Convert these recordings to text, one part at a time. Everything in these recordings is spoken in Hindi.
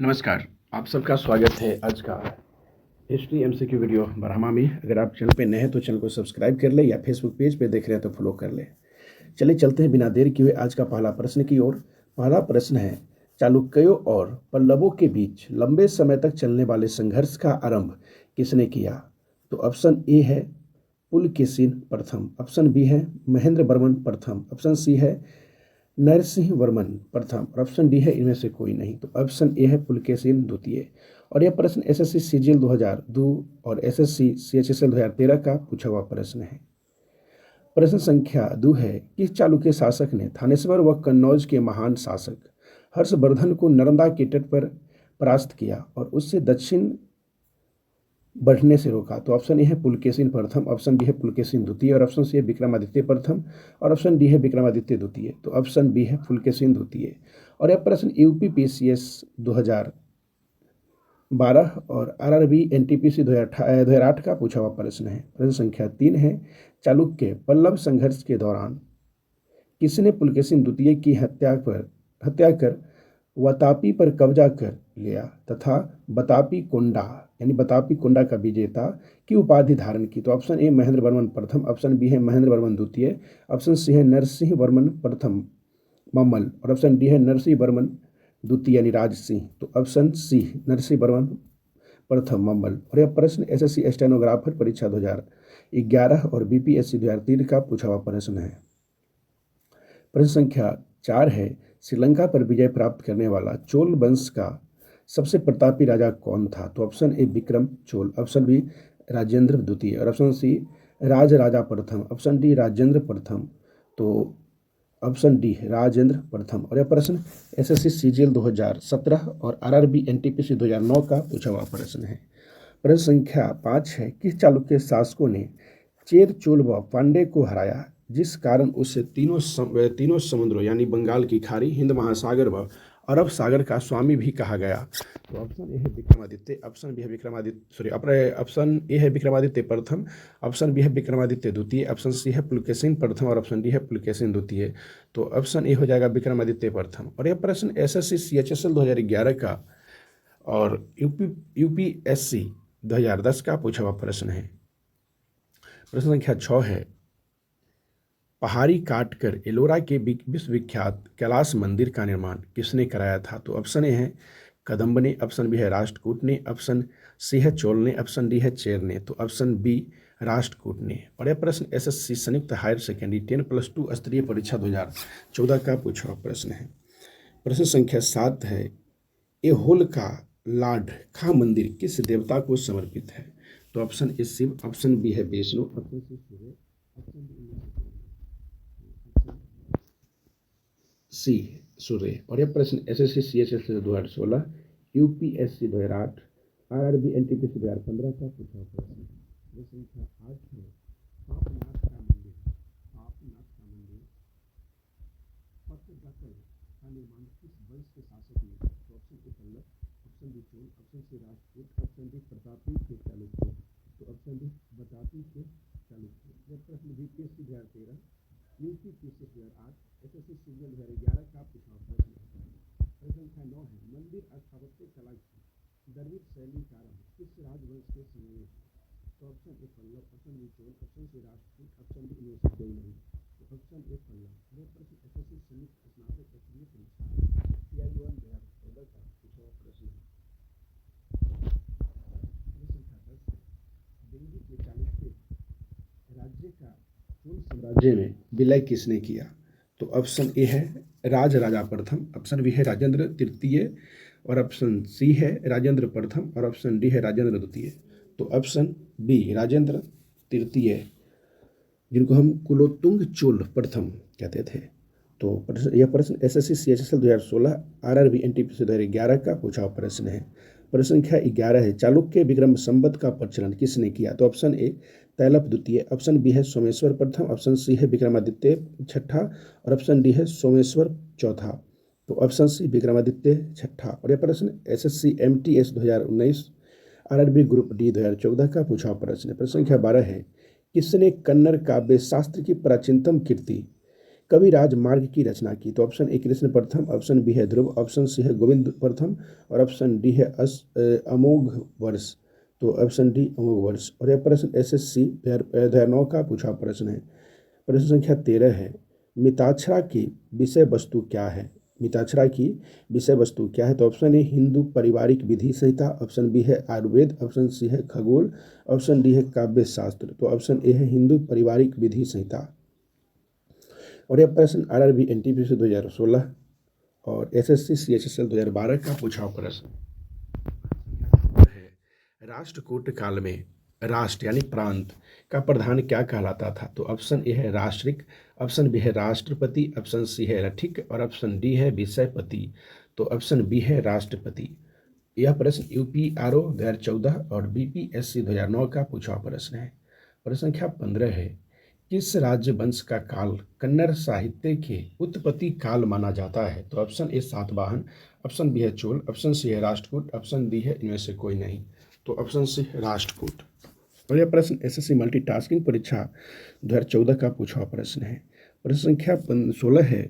नमस्कार, आप सबका स्वागत है आज का हिस्ट्री एमसीक्यू वीडियो बरहमा में। अगर आप चैनल पे नए हैं तो चैनल को सब्सक्राइब कर ले या फेसबुक पेज पे देख रहे हैं तो फॉलो कर ले। चलिए चलते हैं बिना देर किए आज का पहला प्रश्न की ओर। पहला प्रश्न है, चालुक्यों और पल्लवों के बीच लंबे समय तक चलने वाले संघर्ष का आरंभ किसने किया? तो ऑप्शन ए है पुलकेशिन प्रथम, ऑप्शन बी है महेंद्र वर्मन प्रथम, ऑप्शन सी है नरसिंह वर्मन प्रथम और ऑप्शन डी है इनमें से कोई नहीं। तो ऑप्शन ए है पुलकेशिन द्वितीय। और यह प्रश्न एसएससी सीजीएल 2002 और एसएससी सीएचएसएल 2013 का पूछा हुआ प्रश्न है। प्रश्न संख्या 2 है, किस चालुक्य शासक ने थानेश्वर व कन्नौज के महान शासक हर्षवर्धन को नर्मदा के तट पर परास्त किया और उससे दक्षिण बढ़ने से रोका? तो ऑप्शन ए है पुलकेशिन प्रथम, ऑप्शन बी है पुलकेशिन द्वितीय और ऑप्शन सी है विक्रमादित्य प्रथम और ऑप्शन डी है विक्रमादित्य द्वितीय। तो ऑप्शन बी है पुलकेशिन द्वितीय। और यह प्रश्न यूपी पीसीएस 2012 और आरआरबी एनटीपीसी 2008 का पूछा हुआ प्रश्न है। प्रश्न संख्या 3 है, चालुक्य पल्लव संघर्ष के दौरान किसने पुलकेशिन द्वितीय की हत्या कर वतापी पर कब्जा कर लिया तथा बतापी कोंडा यानी बतापी कोंडा का विजेता की उपाधि धारण की? तो ऑप्शन ए महेंद्र वर्मन प्रथम, ऑप्शन बी है महेंद्र वर्मन द्वितीय, ऑप्शन सी है नरसिंह वर्मन प्रथम मम्मल और ऑप्शन डी है नरसिंह वर्मन द्वितीय यानी राज सिंह। तो ऑप्शन सी नरसिंह वर्मन प्रथम मम्मल। और यह प्रश्न एसएससी स्टेनोग्राफर परीक्षा 2011 और बीपीएससी 2003 का पूछा हुआ प्रश्न है। प्रश्न संख्या 4 है, श्रीलंका पर विजय प्राप्त करने वाला चोल वंश का सबसे प्रतापी राजा कौन था? तो option A Vikram Chola, option B Rajendra द्वितीय और ऑप्शन सी राज राजा प्रथम, ऑप्शन डी राजेंद्र प्रथम। तो ऑप्शन डी राजेंद्र प्रथम। और यह प्रश्न एसएससी सीजीएल 2017 और आरआरबी एनटीपीसी 2009 का पूछा हुआ प्रश्न है। प्रश्न संख्या 5 है, किस चालुक्य शासकों ने चेर चोल व पांडे को हराया जिस कारण उसे तीनों समुद्रों यानी बंगाल की खाड़ी, हिंद महासागर व अरब सागर का स्वामी भी कहा गया? तो ऑप्शन ए है विक्रमादित्य, ऑप्शन बी है ऑप्शन ए है विक्रमादित्य प्रथम, ऑप्शन बी है विक्रमादित्य द्वितीय, ऑप्शन सी है पुलकेशिन प्रथम और ऑप्शन डी है पुलकेशिन द्वितीय। तो ऑप्शन ए हो जाएगा विक्रमादित्य प्रथम। और यह प्रश्न एसएससी सीएचएसएल 2011 का और यूपीएससी 2010 का पूछा हुआ प्रश्न है। प्रश्न संख्या 6 है, पहाड़ी काट कर एलोरा के विश्वविख्यात कैलाश मंदिर का निर्माण किसने कराया था? तो ऑप्शन ए है कदम्ब ने, ऑप्शन बी है राष्ट्रकूट ने, ऑप्शन सी है चोल ने, ऑप्शन डी है चेर ने। तो ऑप्शन बी राष्ट्रकूट ने। और यह प्रश्न एसएससी संयुक्त हायर सेकेंडरी 10+2 स्तरीय परीक्षा 2014 का पूछा हुआ प्रश्न है। प्रश्न संख्या 7 है, एहोल का लाड खा मंदिर किस देवता को समर्पित है? तो option A Shiv, option B है Vishnu, option C Surya, option D C Surya. और यह प्रश्न SSC CHSL 2016, UPSC 2008, RRB NTPC 2015 का पूछा हुआ प्रश्न है। प्रश्न संख्या 8 है, पापनाथ का मंदिर पट्टदकल का निर्माण किस वंश के शासक ने किया? तो option A Pallava, option B Chola, option C Rajput, option D प्रतापी के चालुक्य। तो ऑप्शन डी प्रतापी के चालुक्य। यह प्रश्न बीपीएससी 2013, यूपीपीसी 2008, एसएससी सीजीएल 2011 का पूछा हुआ प्रश्न है। प्रश्न संख्या 9 है, मंदिर स्थापत्य कला की द्रविड़ शैली का आरंभ किस राजवंश के समय में हुआ? तो option A Pallava, option B Chola, option C Rajput, option D इनमें से कोई नहीं। तो ऑप्शन ए पल्लव। यह प्रश्न एसएससी संयुक्त स्नातक स्तरीय परीक्षा CI1 2014 का पूछा हुआ प्रश्न है। प्रश्न संख्या 10 है, दिल्ली के चालुक्य राज्य का चोल साम्राज्य में विलय किसने किया? तो ऑप्शन ए है राज राजा प्रथम, ऑप्शन बी है राजेंद्र तृतीय और ऑप्शन सी है राजेंद्र प्रथम और ऑप्शन डी है राजेंद्र द्वितीय। तो ऑप्शन बी राजेंद्र तृतीय, जिनको हम कुलोत्तुंग चोल प्रथम कहते थे। तो यह प्रश्न एसएससी सीएचएसएल 2016, आरआरबी एनटीपीसी 2011 का पूछा हुआ प्रश्न है। प्रश्न संख्या 11 है, चालुक्य विक्रम संवत का प्रचलन किसने किया? तो ऑप्शन ए तैलप द्वितीय, ऑप्शन बी है सोमेश्वर प्रथम, ऑप्शन सी है विक्रमादित्य छठा और ऑप्शन डी है सोमेश्वर चौथा। तो ऑप्शन सी विक्रमादित्य छठा। और यह प्रश्न SSC MTS 2019, RRB group D 2014 का पूछा हुआ प्रश्न है। प्रश्न संख्या 12 है, किसने कन्नड़ काव्य शास्त्र की प्राचीनतम कृति कविराज मार्ग की रचना की? तो ऑप्शन ए कृष्ण प्रथम, ऑप्शन बी है ध्रुव, ऑप्शन सी है गोविंद प्रथम और ऑप्शन डी है अमोघ वर्ष। तो ऑप्शन डी अमोघ वर्ष। और यह प्रश्न एसएससी 2009 का पूछा प्रश्न है। प्रश्न संख्या 13 है, मिताक्षरा की विषय वस्तु क्या है? मिताक्षरा की विषय वस्तु क्या है? तो ऑप्शन ए हिंदू पारिवारिक विधि संहिता, ऑप्शन बी है आयुर्वेद, ऑप्शन सी है खगोल, ऑप्शन डी है काव्य शास्त्र। तो ऑप्शन ए है हिंदू पारिवारिक विधि संहिता। और यह प्रश्न आरआरबी एनटीपीसी 2016 और एसएससी सीएचएसएल 2012 का पूछा प्रश्न है। राष्ट्रकूट काल में राष्ट्र यानी प्रांत का प्रधान क्या कहलाता था? तो ऑप्शन ए है राष्ट्रिक, ऑप्शन बी है राष्ट्रपति, ऑप्शन सी है रठिक और ऑप्शन डी है विषयपति। तो ऑप्शन बी है राष्ट्रपति। यह प्रश्न यूपीआरओ 2014 और बीपीएससी 2009 का पूछा प्रश्न है। प्रश्न संख्या 15 है, किस राज्य वंश का काल कन्नड़ साहित्य के उत्पत्ति काल माना जाता है? तो option A Satavahana, option B है चोल, ऑप्शन सी है राष्ट्रकूट, ऑप्शन डी है इनमें से कोई नहीं। तो ऑप्शन सी राष्ट्रकूट। और यह प्रश्न एसएससी मल्टीटास्किंग परीक्षा 2014 का पूछा प्रश्न है। प्रश्न संख्या 16 है,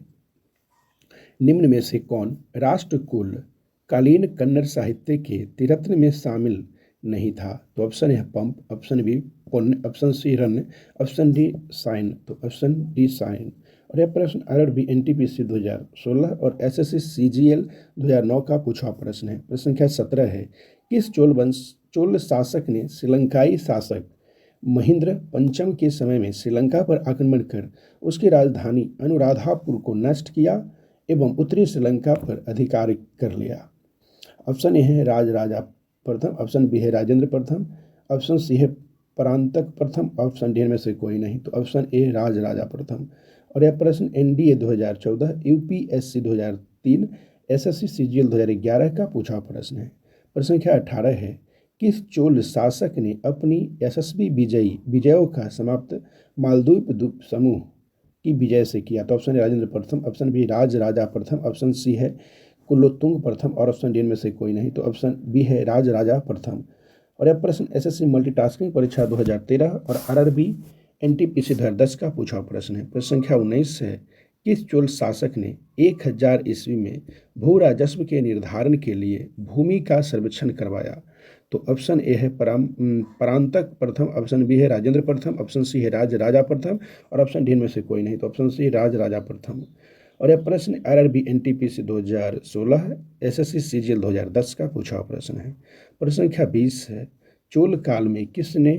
निम्न में से कौन राष्ट्रकुल कालीन कन्नड़ साहित्य के त्रिरत्न में शामिल नहीं था? तो ऑप्शन है पंप, ऑप्शन बी पुण्य, ऑप्शन सी रन, ऑप्शन डी साइन। तो ऑप्शन डी साइन। और यह प्रश्न आरआरबी एनटीपीसी 2016 और एसएससी सीजीएल 2009 का पूछा प्रश्न है। प्रश्न संख्या 17 है, किस चोल शासक ने श्रीलंकाई शासक महेंद्र पंचम के समय में श्रीलंका पर आक्रमण कर उसकी राजधानी अनुराधापुर को नष्ट किया एवं उत्तरी श्रीलंका पर अधिकार कर लिया? ऑप्शन ए है राजराजा प्रथम, ऑप्शन बी है राजेंद्र प्रथम, ऑप्शन सी है परांतक प्रथम, ऑप्शन डी में से कोई नहीं। तो ऑप्शन ए राजराजा प्रथम। और यह प्रश्न एनडीए 2014, यूपीएससी 2003, एसएससी सीजीएल 2011 का पूछा प्रश्न है। प्रश्न संख्या 18 है, किस चोल शासक ने अपनी यशस्वी विजयों का समाप्त मालदीव द्वीप समूह की विजय से किया? तो ऑप्शन ए राजेंद्र प्रथम, ऑप्शन बी राजराजा प्रथम, ऑप्शन सी है कुलोत्तुंग प्रथम और ऑप्शन डी में से कोई नहीं। तो ऑप्शन बी है राजराजा प्रथम। और यह प्रश्न एसएससी मल्टीटास्किंग परीक्षा 2013 और आरआरबी एनटीपीसी 2010 का पूछा प्रश्न है। प्रश्न संख्या 19 है, किस चोल शासक ने 1000 ईस्वी में भू राजस्व के निर्धारण के लिए भूमि का सर्वेक्षण करवाया? तो ऑप्शन ए है परांतक प्रथम, ऑप्शन बी है राजेंद्र प्रथम, ऑप्शन सी है राजराजा प्रथम और ऑप्शन डी में से कोई नहीं। तो ऑप्शन सी राजराजा प्रथम। और यह प्रश्न आरआरबी एनटीपीसी 2016 एसएससी सीजीएल 2010 का पूछा प्रश्न है। प्रश्न संख्या 20 है, चोल काल में किसने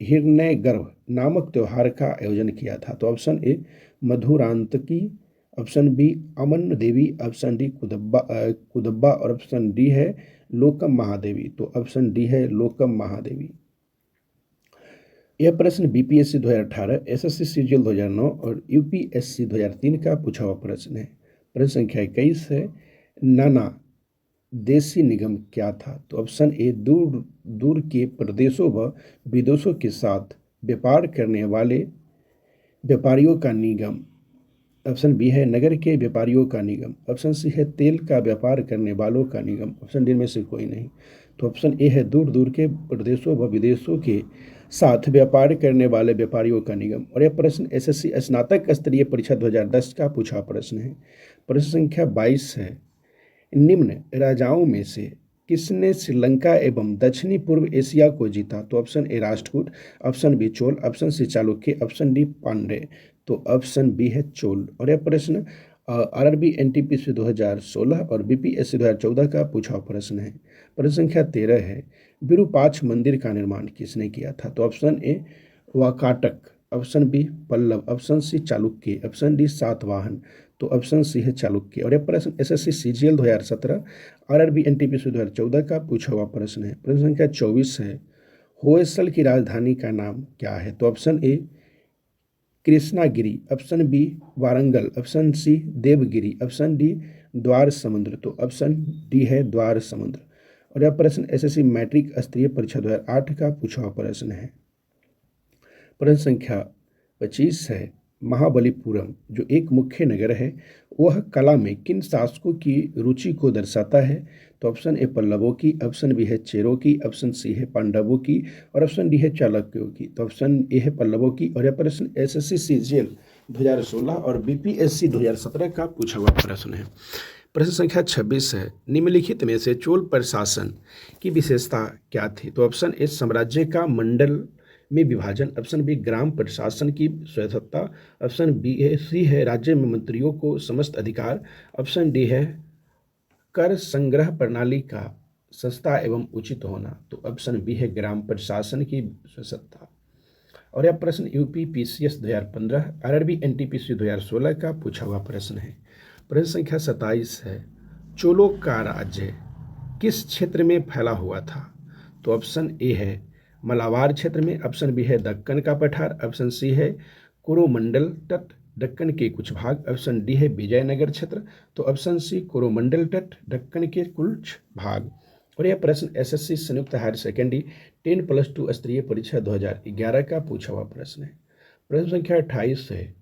हिरण्यगर्भ नामक त्योहार का आयोजन किया था? तो option A Madhurantaki, option B Aman Devi, option D कुदब्बा और ऑप्शन डी है लोकम महादेवी। तो ऑप्शन डी है लोकम महादेवी। यह प्रश्न बीपीएससी 2018, एसएससी सीजीएल 2009 और यूपीएससी 2003 का पूछा हुआ प्रश्न है। प्रश्न संख्या 21 है, नाना देशी निगम क्या था? तो ऑप्शन ए दूर दूर के प्रदेशों व विदेशों के साथ व्यापार करने वाले व्यापारियों का निगम, ऑप्शन बी है नगर के व्यापारियों का निगम, ऑप्शन सी है तेल का व्यापार करने वालों का निगम, ऑप्शन डी में से कोई नहीं। तो ऑप्शन ए है दूर दूर के प्रदेशों व विदेशों के साथ व्यापार करने वाले व्यापारियों का निगम। और यह प्रश्न एसएससी स्नातक स्तरीय परीक्षा 2010 का पूछा प्रश्न है। प्रश्न संख्या 22 है, निम्न राजाओं में से किसने श्रीलंका एवं दक्षिणी पूर्व एशिया को जीता? तो option A Rashtrakuta, option B Chola, option C Chalukya, option D Pandya. तो ऑप्शन बी है चोल। और यह प्रश्न आरआरबी एनटीपीसी 2016 और बीपीएससी 2014 का पूछा प्रश्न है। प्रश्न संख्या 13 है, विरूपाक्ष मंदिर का निर्माण किसने किया था? तो option A Vakataka, option B Pallava, option C Chalukya, option D Satavahana. तो ऑप्शन सी है चालुक्य। और यह प्रश्न एसएससी सीजीएल 2017 आरआरबी एनटीपीसी 2014 का पूछा हुआ प्रश्न है। प्रश्न संख्या 24 है, होयसल की राजधानी का नाम क्या है? तो option A Krishnagiri, option B Warangal, option C Devagiri, option D Dwarasamudra. तो ऑप्शन डी है द्वार समुद्र। और यह प्रश्न एसएससी मैट्रिक स्तरीय परीक्षा 2008 का पूछा हुआ प्रश्न है। प्रश्न संख्या 25 है, महाबलीपुरम जो एक मुख्य नगर है वह कला में किन शासकों की रुचि को दर्शाता है? तो ऑप्शन ए पल्लवों की, ऑप्शन बी है चेरों की, ऑप्शन सी है पांडवों की और ऑप्शन डी है चालुक्यों की। तो ऑप्शन ए है पल्लवों की और यह प्रश्न एसएससी सीजीएल 2016 और बीपीएससी 2017 का पूछा हुआ प्रश्न है। प्रश्न संख्या 26 है, निम्नलिखित में से चोल प्रशासन की विशेषता क्या थी? तो ऑप्शन ए साम्राज्य का मंडल में विभाजन, ऑप्शन बी ग्राम प्रशासन की स्वायत्तता, ऑप्शन बी है सी है राज्य में मंत्रियों को समस्त अधिकार, ऑप्शन डी है कर संग्रह प्रणाली का सस्ता एवं उचित होना। तो ऑप्शन बी है ग्राम प्रशासन की स्वायत्तता। और यह प्रश्न यूपी पीसीएस 2015, आरआरबी एनटीपीसी 2016 का पूछा हुआ प्रश्न है। प्रश्न संख्या 27 है, चोलों का राज्य किस क्षेत्र में फैला हुआ था? तो ऑप्शन ए है मलाबार क्षेत्र में, ऑप्शन बी है दक्कन का पठार, ऑप्शन सी है कोरोमंडल तट दक्कन के कुछ भाग, ऑप्शन डी है विजयनगर क्षेत्र, तो ऑप्शन सी कोरोमंडल तट दक्कन के कुछ भाग। और यह प्रश्न एसएससी संयुक्त हायर सेकेंडरी 10+2 स्तरीय परीक्षा 2011 का पूछा हुआ प्रश्न है। प्रश्न संख्या 28 है,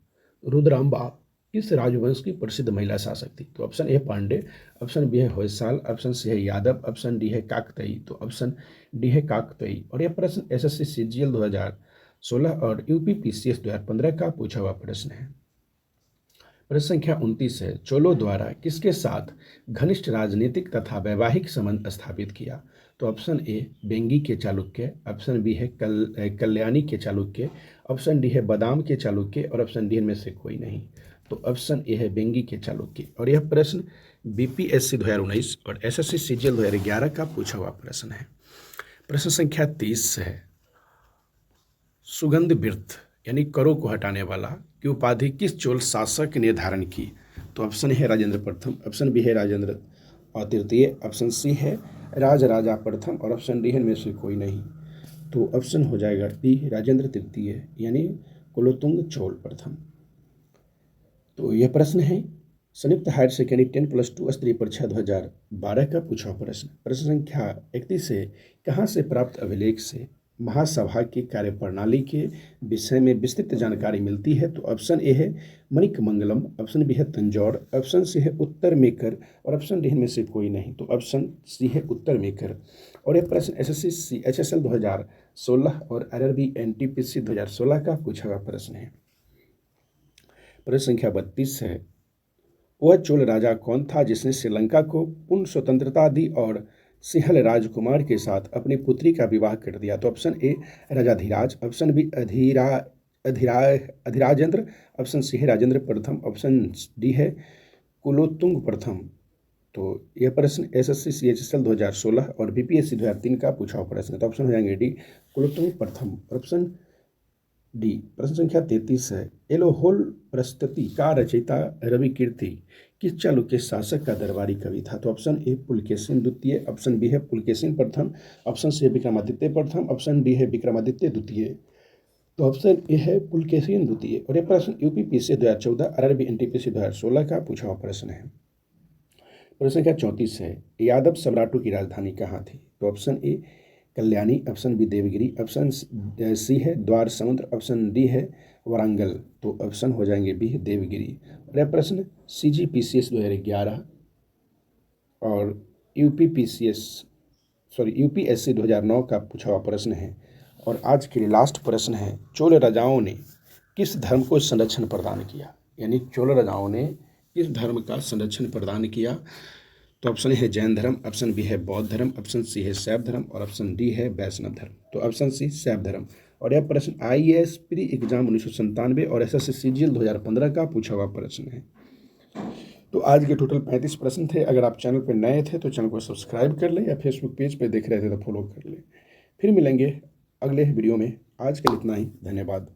रुद्रांबा किस राजवंश की प्रसिद्ध महिला शासक थी? तो option A Pandya, option B है होयसाल, ऑप्शन सी है यादव, ऑप्शन डी है काकतई, तो ऑप्शन डी है काकतई। और यह प्रश्न एसएससी सीजीएल 2016 और यूपी पीसीएस 2015 का पूछा हुआ प्रश्न है। प्रश्न संख्या 29 है, चोलों द्वारा किसके साथ घनिष्ठ राजनीतिक तथा वैवाहिक संबंध स्थापित किया? तो ऑप्शन ए बेंगी के चालुक्य, ऑप्शन बी है कल्याणी के चालुक्य, ऑप्शन डी है बादाम के चालुक्य और ऑप्शन डी में से कोई नहीं। तो ऑप्शन ए है बेंगी के चालुक्य। और यह प्रश्न बीपीएससी 2019 और एसएससी सीजीएल 2011 का पूछा हुआ प्रश्न है। प्रश्न संख्या 30 है, सुगंध वृत्त यानी करों को हटाने वाला की उपाधि किस चोल शासक ने धारण की? तो ऑप्शन है राजेंद्र प्रथम, ऑप्शन बी है राजेंद्र तृतीय, ऑप्शन सी है राजराजा प्रथम और ऑप्शन डी है में से कोई नहीं। तो ऑप्शन हो जाएगा डी राजेंद्र तृतीय यानी कुलोत्तुंग चोल प्रथम। तो यह प्रश्न है संयुक्त हायर सेकेंडरी 10+2 स्तरीय परीक्षा 2012 का पूछा हुआ प्रश्न। प्रश्न संख्या 31 है, कहाँ से प्राप्त अभिलेख से महासभा की कार्यप्रणाली के विषय में विस्तृत जानकारी मिलती है? तो ऑप्शन ए है मणिकमंगलम, ऑप्शन बी है तंजौर, ऑप्शन सी है उत्तर मेकर और ऑप्शन डी में से कोई नहीं। तो ऑप्शन सी है उत्तर मेकर। और यह प्रश्न एसएससी एचएसएल 2016 और आरआरबी एनटीपीसी 2016 का पूछा हुआ प्रश्न है। प्रश्न संख्या 32 है, वह चोल राजा कौन था जिसने श्रीलंका को पूर्ण स्वतंत्रता दी और सिंहल राजकुमार के साथ अपनी पुत्री का विवाह कर दिया? तो option A Rajadhiraja, option B Adhirajendra, option C है राजेंद्र प्रथम, ऑप्शन डी है कुलोत्तुंग प्रथम। तो यह प्रश्न एसएससी सीएचएसएल 2016 और बीपीएससी 2003 का पूछा हुआ प्रश्न है। तो ऑप्शन हो जाएंगे डी कुलोत्तुंग प्रथम, ऑप्शन डी। प्रश्न संख्या 33 है, एलोहोल प्रस्तुति का रचयिता रवि कीर्ति किस चालुक्य शासक का दरबारी कवि था? तो ऑप्शन ए पुलकेशिन द्वितीय, ऑप्शन बी है पुलकेशिन प्रथम, ऑप्शन सी है विक्रमादित्य प्रथम, ऑप्शन डी है विक्रमादित्य द्वितीय। तो ऑप्शन ए है पुलकेशिन द्वितीय। और यह प्रश्न यूपी पीसीएस 2014 आरआरबी एनटीपीसी 2016 का पूछा हुआ प्रश्न है। प्रश्न संख्या 34 है, यादव सम्राटों की राजधानी कहाँ थी? तो option A Kalyani, option B Devagiri, option C है द्वार समुद्र, ऑप्शन डी है वारंगल। तो ऑप्शन हो जाएंगे बी देवगिरी। और यह प्रश्न सीजीपीसीएस 2011 और यूपीएससी 2009 का पूछा हुआ प्रश्न है। और आज के लिए लास्ट प्रश्न है, चोल राजाओं ने किस धर्म को संरक्षण प्रदान किया? यानी चोल राजाओं ने किस धर्म का संरक्षण प्रदान किया? तो ऑप्शन है जैन धर्म, ऑप्शन बी है बौद्ध धर्म, ऑप्शन सी है शैव धर्म और ऑप्शन डी है वैष्णव धर्म। तो ऑप्शन सी शैव धर्म। और यह प्रश्न आईएएस प्री एग्जाम 1997 और एसएससी सीजीएल 2015 का पूछा हुआ प्रश्न है। तो आज के टोटल 35 प्रश्न थे। अगर आप चैनल पर नए थे तो चैनल को सब्सक्राइब कर लें या फेसबुक पेज पर देख रहे थे तो फॉलो कर लें। फिर मिलेंगे अगले वीडियो में। आज के लिए इतना ही, धन्यवाद।